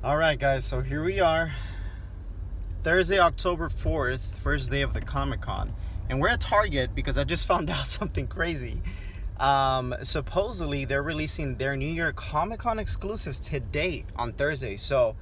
All right, guys, so here we are, Thursday, October 4th, first day of the Comic-Con. And we're at Target because I just found out something crazy. Supposedly, they're releasing their New York Comic-Con exclusives today on Thursday. So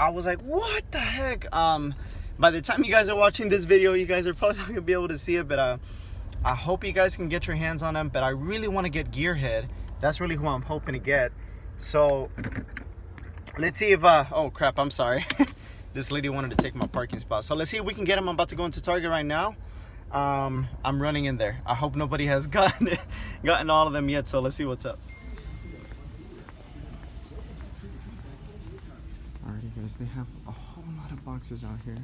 I was like, what the heck? By the time you guys are watching this video, you guys are probably not going to be able to see it. But I hope you guys can get your hands on them. But I really want to get Gearhead. That's really who I'm hoping to get. So let's see if, oh crap, I'm sorry. This lady wanted to take my parking spot. So let's see if we can get him. I'm about to go into Target right now. I'm running in there. I hope nobody has gotten all of them yet. So let's see what's up. Alrighty guys, they have a whole lot of boxes out here.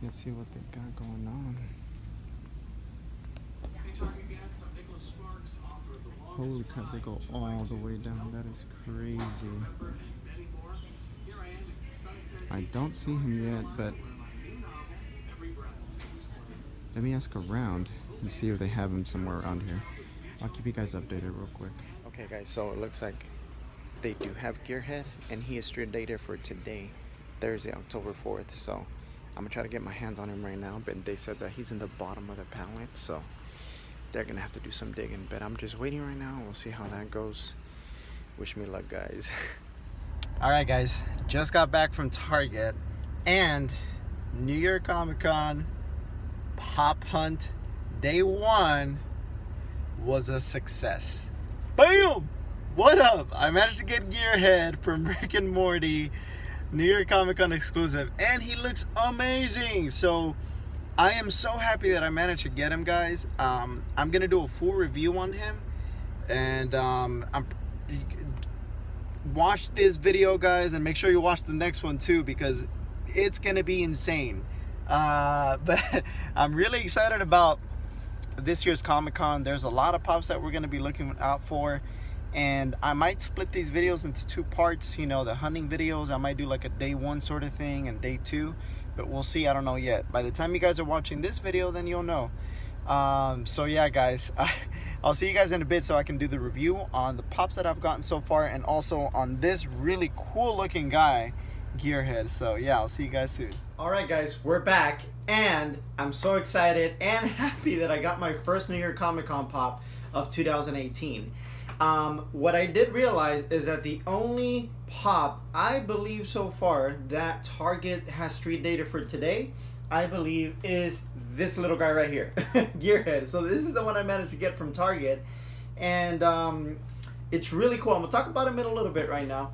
Let's see what they got going on. Holy crap, they go all the way down. That is crazy. I don't see him yet, but let me ask around and see if they have him somewhere around here. I'll keep you guys updated real quick. Okay guys, so it looks like they do have Gearhead, and he is street dated for today, Thursday, October 4th. So I'm gonna try to get my hands on him right now, but they said that he's in the bottom of the pallet, so they're gonna have to do some digging. But I'm just waiting right now. We'll see how that goes. Wish me luck, guys. All right, guys, just got back from Target, and New York Comic-Con Pop Hunt Day 1 was a success. Boom! What up? I managed to get Gearhead from Rick and Morty, New York Comic-Con exclusive, and he looks amazing. So I am so happy that I managed to get him, guys. I'm gonna do a full review on him, and watch this video, guys, and make sure you watch the next one too, because it's gonna be insane. But I'm really excited about this year's Comic-Con. There's a lot of pops that we're gonna be looking out for, and I might split these videos into two parts. You know, the hunting videos, I might do like a day 1 sort of thing and day 2, but we'll see. I don't know yet. By the time you guys are watching this video, then you'll know. So yeah, guys, I'll see you guys in a bit so I can do the review on the pops that I've gotten so far, and also on this really cool looking guy, Gearhead. So yeah, I'll see you guys soon. All right, guys, we're back, and I'm so excited and happy that I got my first New York Comic-Con pop of 2018. What I did realize is that the only pop I believe so far that Target has street dated for today, I believe, is this little guy right here, Gearhead. So this is the one I managed to get from Target, and it's really cool. I'm gonna talk about him in a little bit right now,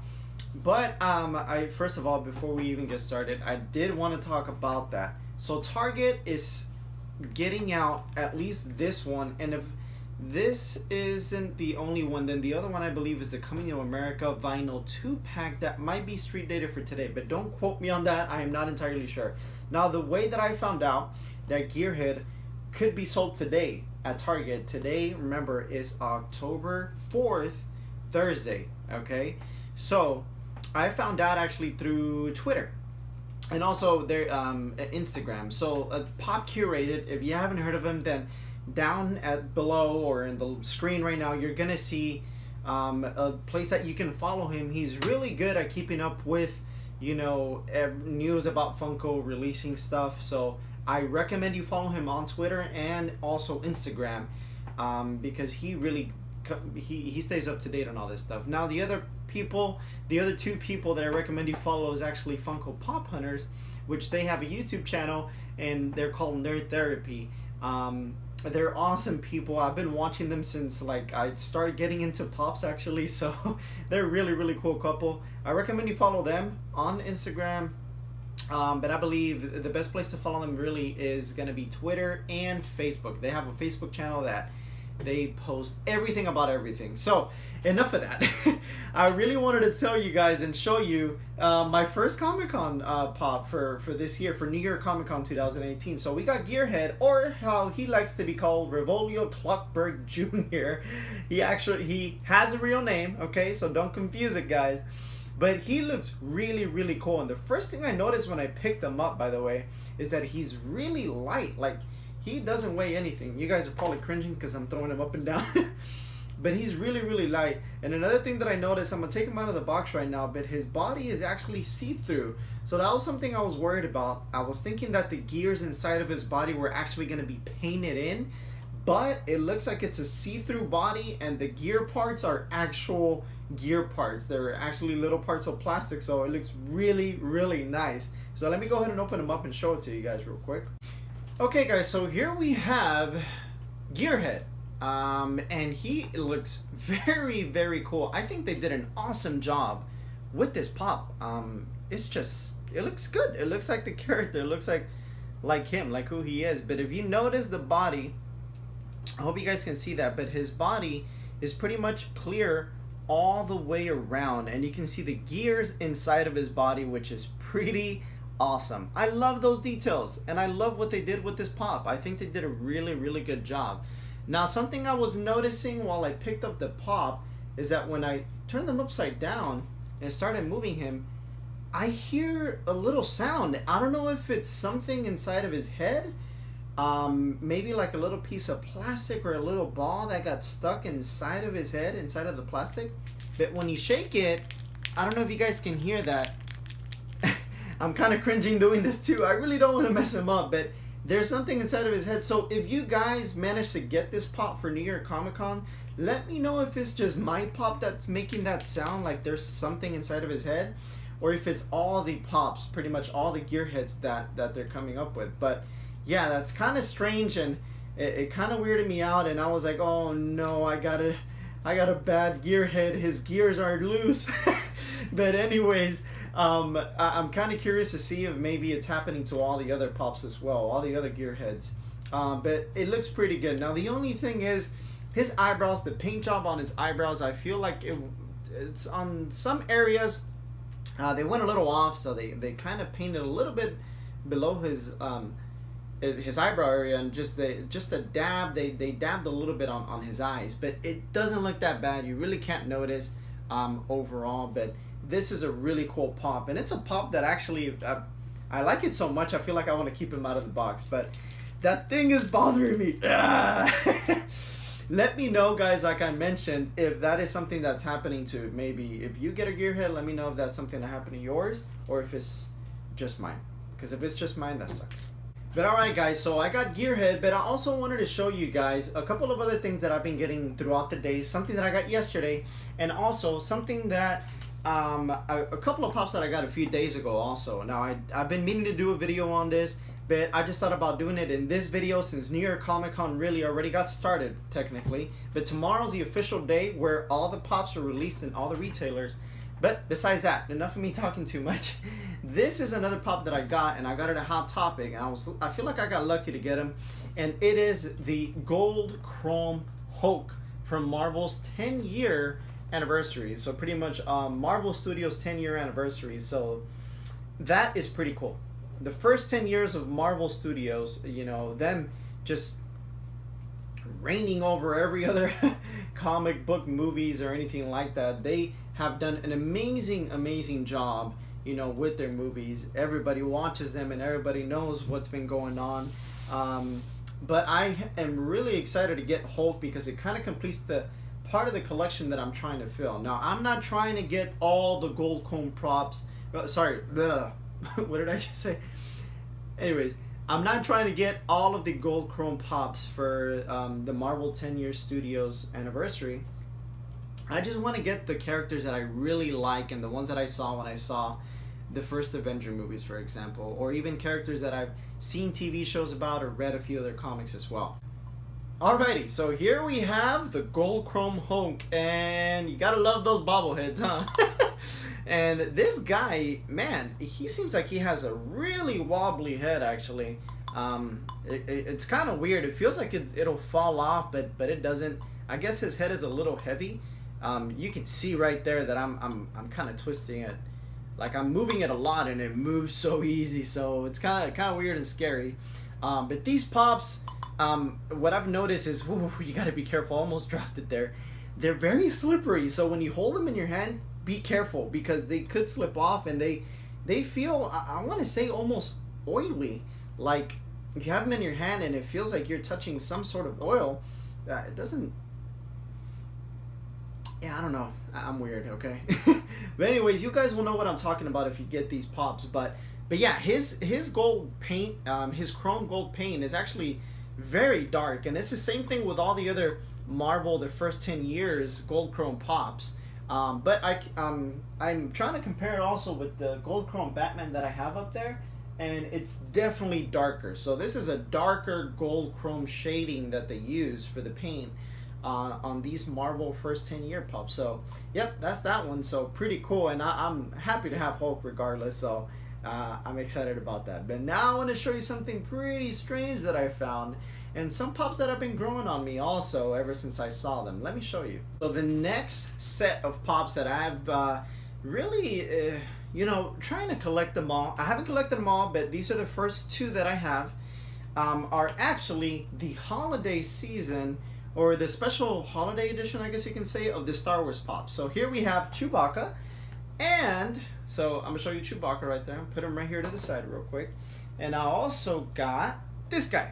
but I first of all, before we even get started, I did want to talk about that. So Target is getting out at least this one, and if this isn't the only one, then the other one I believe is the Coming to America vinyl 2-pack that might be street dated for today, but don't quote me on that. I am not entirely sure. Now, the way that I found out that Gearhead could be sold today at Target, today, remember, is October 4th, Thursday, okay? So I found out actually through Twitter and also their Instagram. So Pop Curated, if you haven't heard of him, then down at below or in the screen right now, you're gonna see a place that you can follow him. He's really good at keeping up with, you know, news about Funko releasing stuff. So I recommend you follow him on Twitter and also Instagram, because he really he stays up to date on all this stuff. Now the other two people that I recommend you follow is actually Funko Pop Hunters, which they have a YouTube channel and they're called Nerd Therapy. They're awesome people. I've been watching them since like I started getting into pops, actually, so they're really cool couple. I recommend you follow them on Instagram, but I believe the best place to follow them really is gonna be Twitter and Facebook. They have a Facebook channel that they post everything about everything. So enough of that. I really wanted to tell you guys and show you my first Comic-Con pop for this year, for New York Comic-Con 2018. So we got Gearhead, or how he likes to be called, Revolio Clockberg Jr. He has a real name, okay? So don't confuse it, guys. But he looks really cool. And the first thing I noticed when I picked him up, by the way, is that he's really light. Like, he doesn't weigh anything. You guys are probably cringing because I'm throwing him up and down. but he's really, really light. And another thing that I noticed, I'm gonna take him out of the box right now, but his body is actually see-through. So that was something I was worried about. I was thinking that the gears inside of his body were actually gonna be painted in, but it looks like it's a see-through body, and the gear parts are actual gear parts. They're actually little parts of plastic, so it looks really, really nice. So let me go ahead and open them up and show it to you guys real quick. Okay guys, so here we have Gearhead. And he looks very, very cool. I think they did an awesome job with this pop. It's just, it looks good. It looks like the character. It looks like him, like who he is. But if you notice the body, I hope you guys can see that, but his body is pretty much clear all the way around, and you can see the gears inside of his body, which is pretty awesome. I love those details, and I love what they did with this pop. I think they did a really, really good job. Now, something I was noticing while I picked up the pop is that when I turned them upside down and started moving him, I hear a little sound. I don't know if it's something inside of his head, maybe like a little piece of plastic or a little ball that got stuck inside of his head, inside of the plastic. But when you shake it, I don't know if you guys can hear that. I'm kind of cringing doing this too. I really don't want to mess him up, but there's something inside of his head. So if you guys manage to get this pop for New York Comic Con, let me know if it's just my pop that's making that sound like there's something inside of his head, or if it's all the pops, pretty much all the Gearheads that they're coming up with. But yeah, that's kind of strange, and it kind of weirded me out, and I was like, oh no, I got a bad Gearhead. His gears are loose. But anyways, I'm kind of curious to see if maybe it's happening to all the other pops as well, all the other Gearheads. But it looks pretty good. Now the only thing is his eyebrows, the paint job on his eyebrows, I feel like it's on some areas they went a little off, so they kind of painted a little bit below his eyebrow area, and just a dab, they dabbed a little bit on his eyes, but it doesn't look that bad. You really can't notice overall. But this is a really cool pop, and it's a pop that actually I like it so much I feel like I want to keep him out of the box, but that thing is bothering me. Let me know, guys, like I mentioned, if that is something that's happening to, maybe if you get a Gearhead, let me know if that's something that happened to yours, or if it's just mine, because if it's just mine, that sucks. But alright guys, so I got Gearhead, but I also wanted to show you guys a couple of other things that I've been getting throughout the day. Something that I got yesterday, and also something that a couple of pops that I got a few days ago also. Now I've been meaning to do a video on this, but I just thought about doing it in this video since New York Comic Con really already got started technically. But tomorrow's the official day where all the pops are released in all the retailers. But besides that, enough of me talking too much. This is another pop that I got, and I got it at Hot Topic, and I feel like I got lucky to get him, and it is the Gold Chrome Hulk from Marvel's 10-year anniversary. So pretty much Marvel Studios 10-year anniversary. So that is pretty cool. The first 10 years of Marvel Studios, you know, them just reigning over every other comic book movies or anything like that. They have done an amazing job, you know, with their movies. Everybody watches them and everybody knows what's been going on. But I am really excited to get Hulk because it kind of completes the part of the collection that I'm trying to fill. Now, I'm not trying to get all the gold chrome props. Sorry, what did I just say? Anyways, I'm not trying to get all of the gold chrome pops for the Marvel 10-year Studios anniversary. I just want to get the characters that I really like and the ones that I saw when I saw the first Avenger movies, for example, or even characters that I've seen TV shows about or read a few of their comics as well. Alrighty, so here we have the Gold Chrome Hulk, and you gotta love those bobbleheads, huh? And this guy, man, he seems like he has a really wobbly head, actually. It's kind of weird. It feels like it'll fall off, but it doesn't. I guess his head is a little heavy. You can see right there that I'm kind of twisting it, like I'm moving it a lot, and it moves so easy. So it's kind of weird and scary. But these pops, what I've noticed is, whoo, you got to be careful. I almost dropped it there. They're very slippery. So when you hold them in your hand, be careful because they could slip off, and they feel, I want to say, almost oily. Like if you have them in your hand and it feels like you're touching some sort of oil, it doesn't yeah, I don't know. I'm weird, okay? But anyways, you guys will know what I'm talking about if you get these pops. But yeah, his gold paint, his chrome gold paint is actually very dark, and it's the same thing with all the other Marvel the first 10 years gold chrome pops. But I'm trying to compare it also with the gold chrome Batman that I have up there, and it's definitely darker. So this is a darker gold chrome shading that they use for the paint on these Marvel first 10 year pops. So yep, that's that one. So pretty cool, and I'm happy to have Hulk regardless. So I'm excited about that. But now I want to show you something pretty strange that I found, and some pops that have been growing on me also ever since I saw them. Let me show you. So the next set of pops that I've really you know, trying to collect them all. I haven't collected them all, but these are the first two that I have, are actually the holiday season, or the special holiday edition, I guess you can say, of the Star Wars pop. So here we have Chewbacca, and so I'm gonna show you Chewbacca right there. Put him right here to the side real quick. And I also got this guy,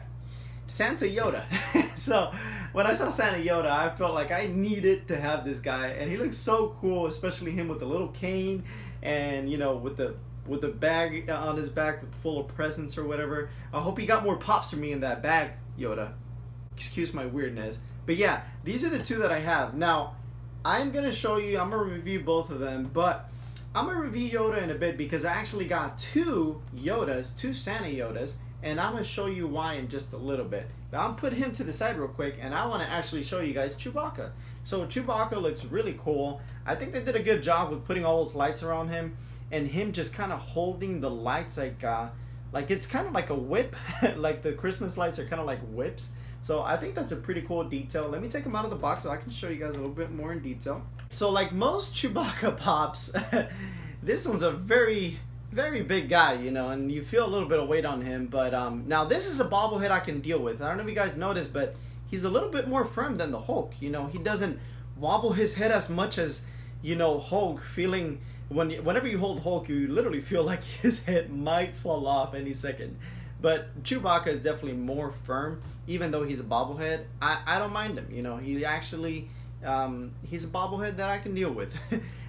Santa Yoda. So when I saw Santa Yoda, I felt like I needed to have this guy, and he looks so cool, especially him with the little cane, and you know, with the bag on his back full of presents or whatever. I hope he got more pops for me in that bag, Yoda. Excuse my weirdness. But yeah, these are the two that I have. Now, I'm going to show you, I'm going to review both of them, but I'm going to review Yoda in a bit because I actually got two Yodas, two Santa Yodas, and I'm going to show you why in just a little bit. But I'll put him to the side real quick, and I want to actually show you guys Chewbacca. So Chewbacca looks really cool. I think they did a good job with putting all those lights around him, and him just kind of holding the lights like it's kind of like a whip. Like the Christmas lights are kind of like whips. So I think that's a pretty cool detail. Let me take them out of the box so I can show you guys a little bit more in detail. So like most Chewbacca pops, this one's a very, very big guy, you know, and you feel a little bit of weight on him. But now this is a bobblehead I can deal with. I don't know if you guys noticed, but he's a little bit more firm than the Hulk. You know, he doesn't wobble his head as much as, you know, Hulk, feeling whenever you hold Hulk, you literally feel like his head might fall off any second. But Chewbacca is definitely more firm, even though he's a bobblehead. I don't mind him, you know. He actually, he's a bobblehead that I can deal with.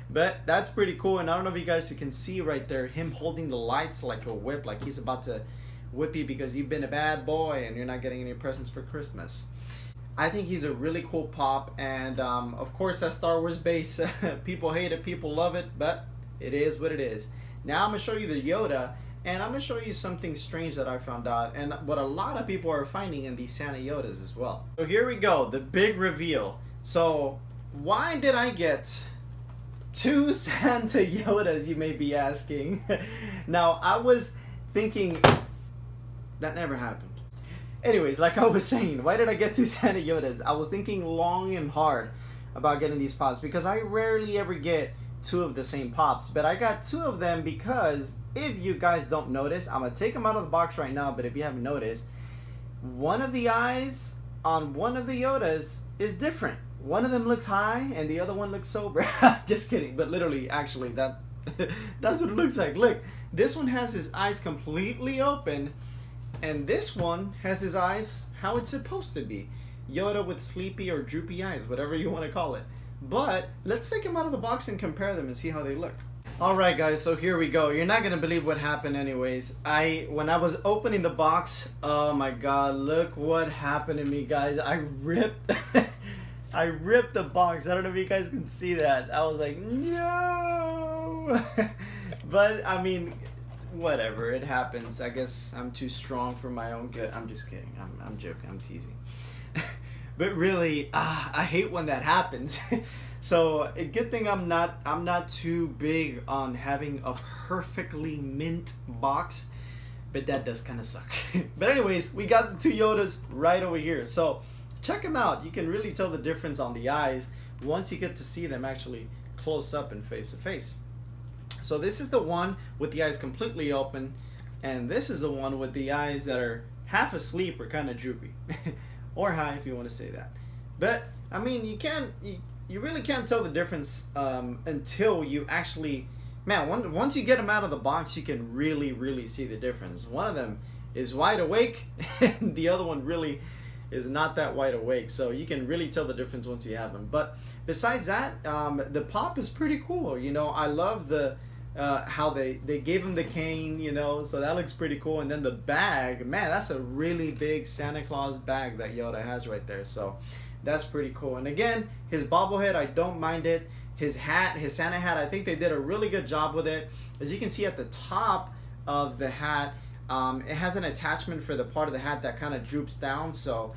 But that's pretty cool, and I don't know if you guys can see right there, him holding the lights like a whip, like he's about to whip you because you've been a bad boy and you're not getting any presents for Christmas. I think he's a really cool pop, and of course that Star Wars base, people hate it, people love it, but it is what it is. Now I'm going to show you the Yoda, and I'm going to show you something strange that I found out, and what a lot of people are finding in these Santa Yodas as well. So here we go, the big reveal. So why did I get two Santa Yodas, you may be asking? Now I was thinking, that never happened. Anyways, like I was saying, why did I get two Santa Yodas? I was thinking long and hard about getting these pops because I rarely ever get two of the same pops, but I got two of them because if you guys don't notice, I'm gonna take them out of the box right now, but if you haven't noticed, one of the eyes on one of the Yodas is different. One of them looks high and the other one looks sober. Just kidding, but literally, actually, that's what it looks like. Look, this one has his eyes completely open, and this one has his eyes how it's supposed to be. Yoda with sleepy or droopy eyes, whatever you want to call it. But let's take them out of the box and compare them and see how they look. Alright guys, so here we go. You're not going to believe what happened anyways. When I was opening the box, oh my god, look what happened to me, guys. I ripped I ripped the box. I don't know if you guys can see that. I was like, no. But I mean, whatever, it happens. I guess I'm too strong for my own good. I'm just kidding. I'm joking. I'm teasing. But really, I hate when that happens. So a good thing I'm not too big on having a perfectly mint box, but that does kind of suck. But anyways, we got the two Yodas right over here. So check them out. You can really tell the difference on the eyes once you get to see them actually close up and face to face. So this is the one with the eyes completely open, and this is the one with the eyes that are half asleep or kind of droopy. Or high if you want to say that. But I mean, you really can't tell the difference until you actually, man, once you get them out of the box, you can really see the difference. One of them is wide awake and the other one really is not that wide awake, so you can really tell the difference once you have them. But besides that, the pop is pretty cool. You know, I love the how they gave him the cane, you know, so that looks pretty cool. And then the bag, man, that's a really big Santa Claus bag that Yoda has right there, so that's pretty cool. And again, his bobblehead, I don't mind it. His hat, his Santa hat, I think they did a really good job with it. As you can see at the top of the hat, it has an attachment for the part of the hat that kind of droops down, so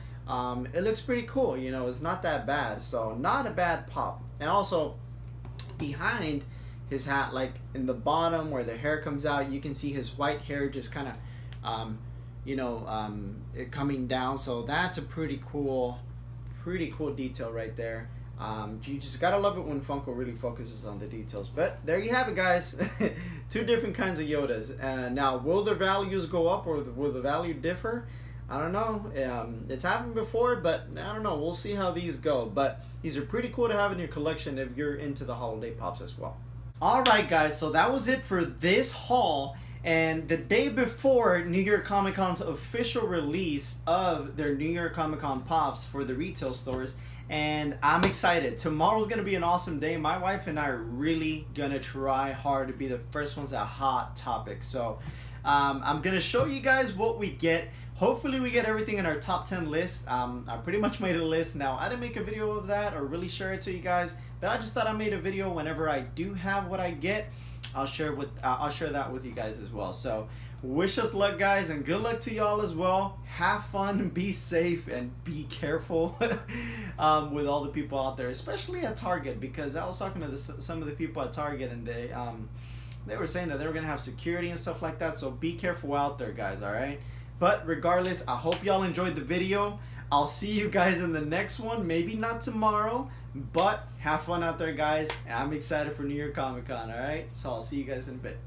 it looks pretty cool. You know, it's not that bad, so not a bad pop. And also behind his hat, like in the bottom where the hair comes out, you can see his white hair just kind of it coming down, so that's a pretty cool detail right there. You just gotta love it when Funko really focuses on the details. But there you have it, guys. Two different kinds of Yodas. Now, will their values go up or will the value differ? I don't know. It's happened before, but I don't know. We'll see how these go. But these are pretty cool to have in your collection if you're into the holiday pops as well. Alright, guys, so that was it for this haul. And the day before New York Comic Con's official release of their New York Comic Con pops for the retail stores, and I'm excited. Tomorrow's gonna be an awesome day. My wife and I are really gonna try hard to be the first ones at Hot Topic. So I'm gonna show you guys what we get. Hopefully we get everything in our top 10 list. I pretty much made a list. Now, I didn't make a video of that or really share it to you guys, but I just thought I made a video whenever I do have what I get. I'll share that with you guys as well. So wish us luck, guys, and good luck to y'all as well. Have fun, be safe, and be careful with all the people out there, especially at Target, because I was talking to some of the people at Target, and they were saying that they were gonna have security and stuff like that. So be careful out there, guys. All right. But regardless, I hope y'all enjoyed the video. I'll see you guys in the next one. Maybe not tomorrow, but have fun out there, guys. I'm excited for New York Comic Con, alright? So I'll see you guys in a bit.